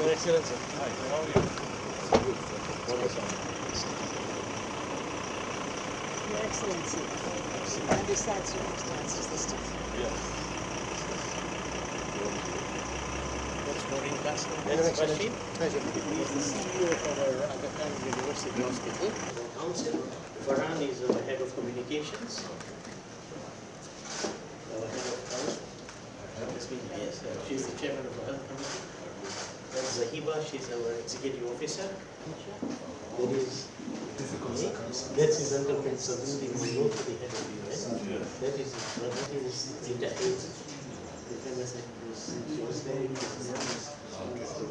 Your Excellency. Hi, how are you? Your Excellency, under sad circumstances this time. Yes. What's Maureen Castle? Your That's Excellency, Rashid. pleasure. He is the CEO of our Aga Khan University Hospital. Council. Farhan is our head of communications. Our head of health. Yes, she's the chairman of the health committee. That's Zahiba, she's our executive officer. There is that's his underman Saduddin, who wrote to the head of the UN. That is his brother, that is Rita Hayes, the famous actress. She was very so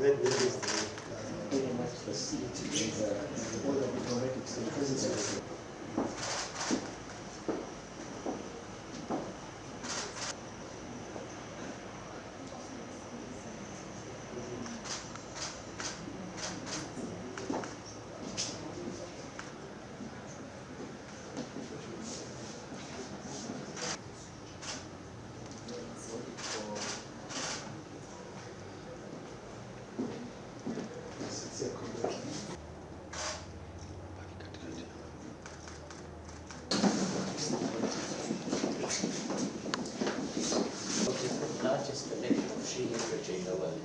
that is very much the seat. All the diplomatics and presence. Largest collection of Sri literature in the world.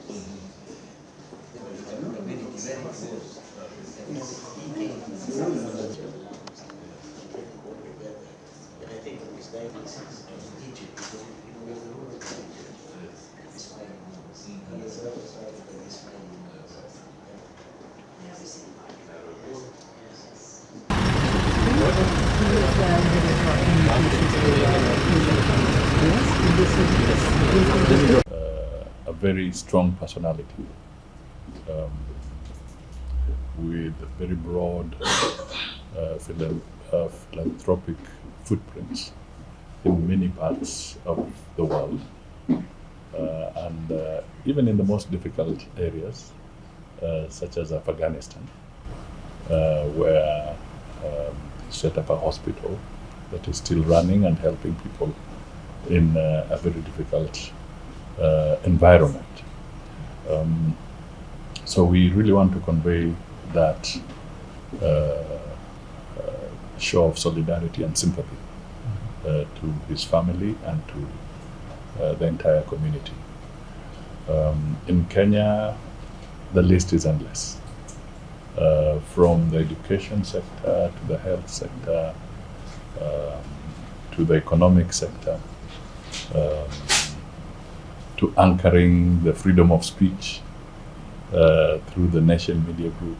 And I think it was 96 in Egypt, because it was the rule of a very strong personality with very broad philanthropic footprints in many parts of the world, and even in the most difficult areas, such as Afghanistan, where he set up a hospital that is still running and helping people in a very difficult environment. So we really want to convey that show of solidarity and sympathy to his family and to the entire community. In Kenya, the list is endless. From the education sector to the health sector to the economic sector, to anchoring the freedom of speech through the Nation Media Group.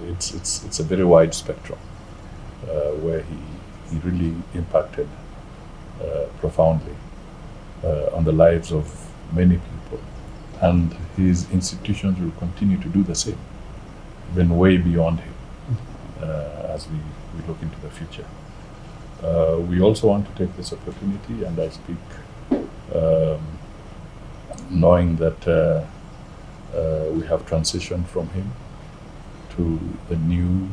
It's a very wide spectrum where he really impacted profoundly on the lives of many people. And his institutions will continue to do the same, even way beyond him, as we look into the future. We also want to take this opportunity, and I speak knowing that we have transitioned from him to the new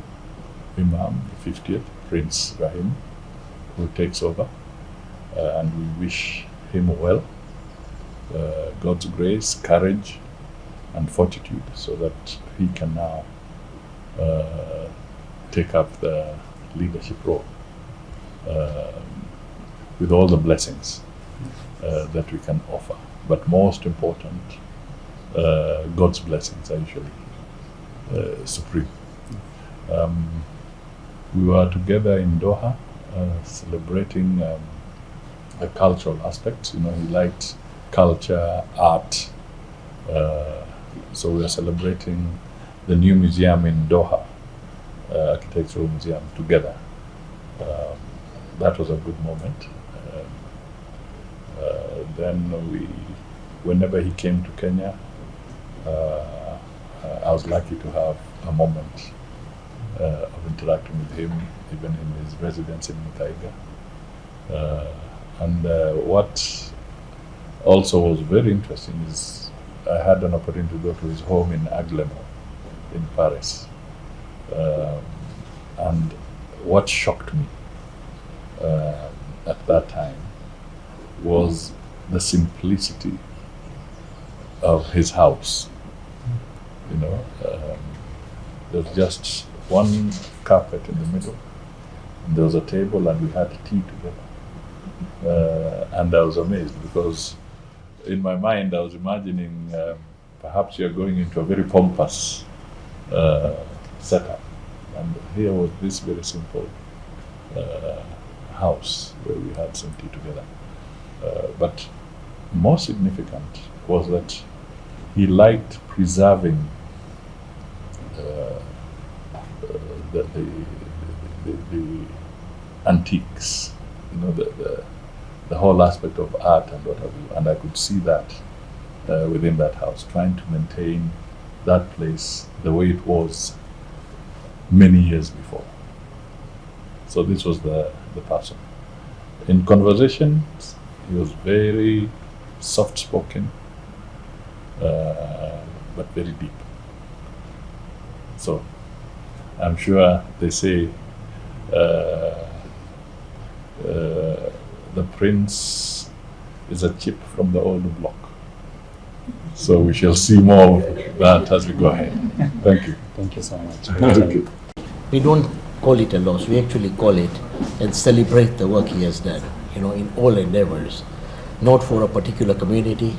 Imam, the 50th, Prince Rahim, who takes over, and we wish him well, God's grace, courage, and fortitude, so that he can now take up the leadership role with all the blessings that we can offer. But most important, God's blessings are usually supreme. We were together in Doha celebrating the cultural aspects. You know, he liked culture, art. So we are celebrating the new museum in Doha, architectural museum, together. That was a good moment. Then whenever he came to Kenya, I was lucky to have a moment of interacting with him, even in his residence in Muthaiga. And what also was very interesting is I had an opportunity to go to his home in Aglemo in Paris. And what shocked me at that time was the simplicity of his house. You know, there was just one carpet in the middle, and there was a table, and we had tea together. And I was amazed because in my mind I was imagining perhaps you're going into a very pompous setup, and here was this very simple house where we had some tea together. But more significant was that he liked preserving the antiques, you know, the whole aspect of art and what have you. And I could see that within that house, trying to maintain that place the way it was many years before. So this was the person. In conversations, he was very soft-spoken, but very deep. So I'm sure they say the prince is a chip from the old block. So we shall see more of that as we go ahead. Thank you. Thank you so much. Okay. We don't call it a loss, we actually call it and celebrate the work he has done, you know, in all endeavors, not for a particular community,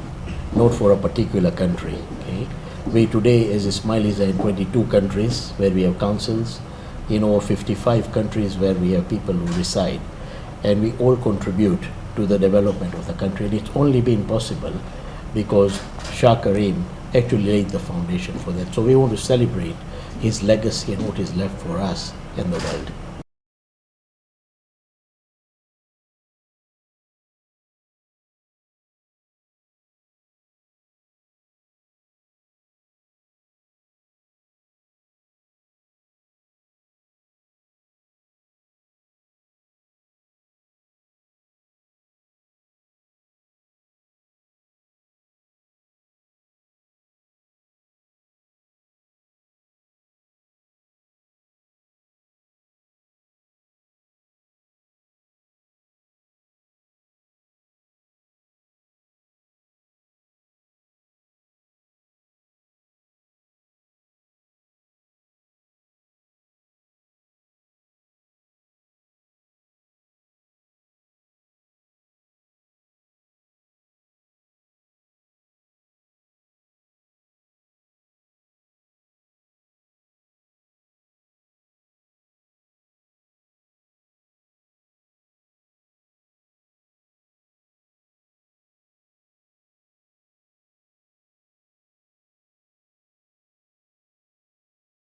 not for a particular country. Okay? We today, as Ismailis, are in 22 countries where we have councils, in over 55 countries where we have people who reside, and we all contribute to the development of the country. And it's only been possible because Shah Karim actually laid the foundation for that. So we want to celebrate his legacy and what is left for us in the world.